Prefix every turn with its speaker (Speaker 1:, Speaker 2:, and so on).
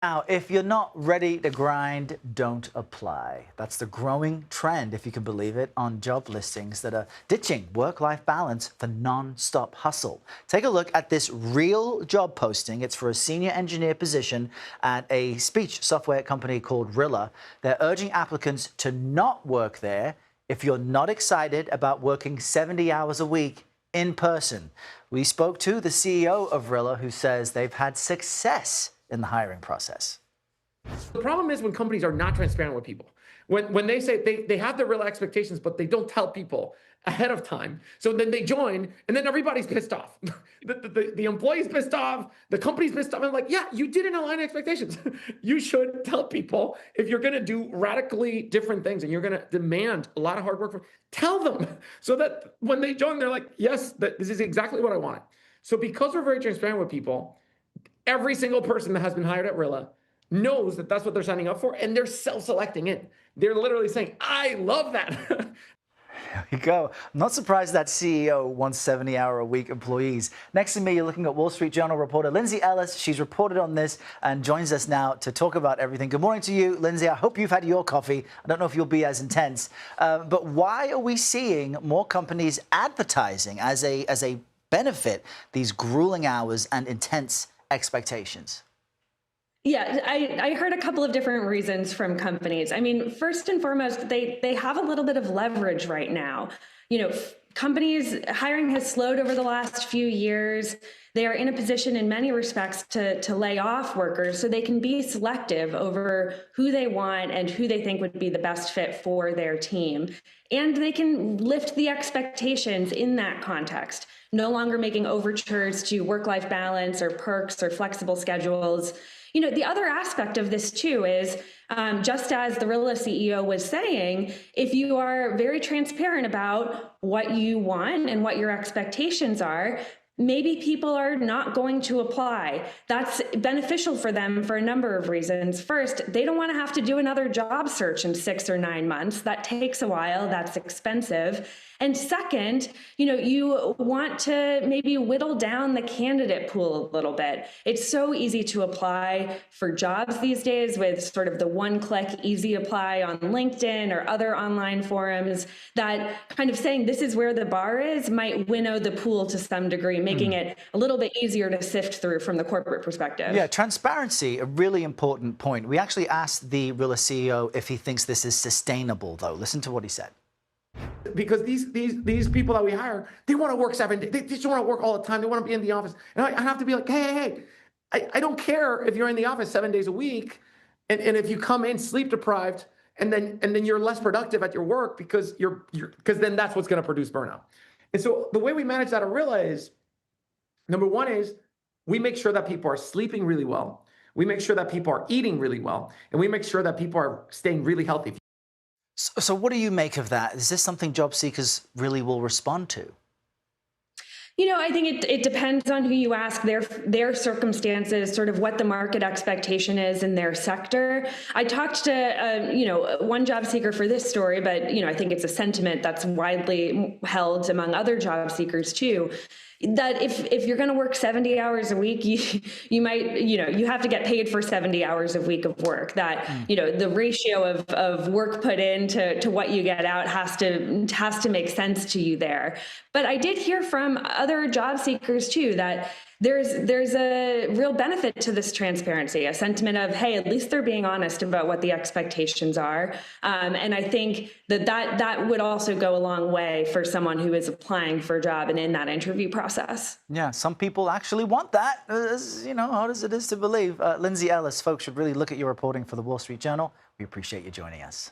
Speaker 1: Now, if you're not ready to grind, don't apply. That's the growing trend, if you can believe it, on job listings that are ditching work-life balance for non-stop hustle. Take a look at this real job posting. It's for a senior engineer position at a speech software company called Rilla. They're urging applicants to not work there if you're not excited about working 70 hours a week in person. We spoke to the CEO of Rilla, who says they've had success in the hiring process.
Speaker 2: The problem is when companies are not transparent with people. When they say they have the real expectations, but they don't tell people ahead of time. So then they join, and then everybody's pissed off. The employee's pissed off, the company's pissed off. I'm like, yeah, you didn't align expectations. You should tell people if you're going to do radically different things and you're going to demand a lot of hard work from, tell them so that when they join, they're like, yes, this is exactly what I wanted. So because we're very transparent with people, every single person that has been hired at Rilla knows that that's what they're signing up for, and they're self-selecting it. They're literally saying, I love that.
Speaker 1: There you go. I'm not surprised that CEO wants 70-hour-a-week employees. Next to me, you're looking at Wall Street Journal reporter Lindsay Ellis. She's reported on this and joins us now to talk about everything. Good morning to you, Lindsay. I hope you've had your coffee. I don't know if you'll be as intense. But why are we seeing more companies advertising as a benefit these grueling hours and intense expectations?
Speaker 3: Yeah, I heard a couple of different reasons from companies. I mean, first and foremost, they have a little bit of leverage right now. You know, companies hiring has slowed over the last few years. They are in a position in many respects to lay off workers so they can be selective over who they want and who they think would be the best fit for their team. And they can lift the expectations in that context, no longer making overtures to work-life balance or perks or flexible schedules. You know, the other aspect of this, too, is just as the Rilla CEO was saying, if you are very transparent about what you want and what your expectations are, maybe people are not going to apply. That's beneficial for them for a number of reasons. First, they don't want to have to do another job search in 6 or 9 months. That takes a while. That's expensive. And second, you know, you want to maybe whittle down the candidate pool a little bit. It's so easy to apply for jobs these days with sort of the one-click easy apply on LinkedIn or other online forums that kind of saying this is where the bar is might winnow the pool to some degree, making it a little bit easier to sift through from the corporate perspective.
Speaker 1: Yeah, transparency, a really important point. We actually asked the Rilla CEO if he thinks this is sustainable, though. Listen to what he said.
Speaker 2: Because these people that we hire, they want to work 7 days. They just want to work all the time. They want to be in the office. And I have to be like, hey, I don't care if you're in the office 7 days a week, and if you come in sleep deprived, and then you're less productive at your work because because then that's what's going to produce burnout. And so the way we manage that at Rilla is, number one is we make sure that people are sleeping really well. We make sure that people are eating really well, and we make sure that people are staying really healthy.
Speaker 1: So what do you make of that? Is this something job seekers really will respond to?
Speaker 3: You know, I think it depends on who you ask, their circumstances, sort of what the market expectation is in their sector. I talked to, one job seeker for this story, but, I think it's a sentiment that's widely held among other job seekers too, that if you're going to work 70 hours a week, you might, you have to get paid for 70 hours a week of work. That, the ratio of work put in to what you get out has to make sense to you there. But I did hear from other job seekers too that there's a real benefit to this transparency, a sentiment of, hey, at least they're being honest about what the expectations are. And I think that would also go a long way for someone who is applying for a job and in that interview process.
Speaker 1: Yeah, some people actually want that, as hard as it is to believe. Lindsay Ellis, folks should really look at your reporting for the Wall Street Journal. We appreciate you joining us.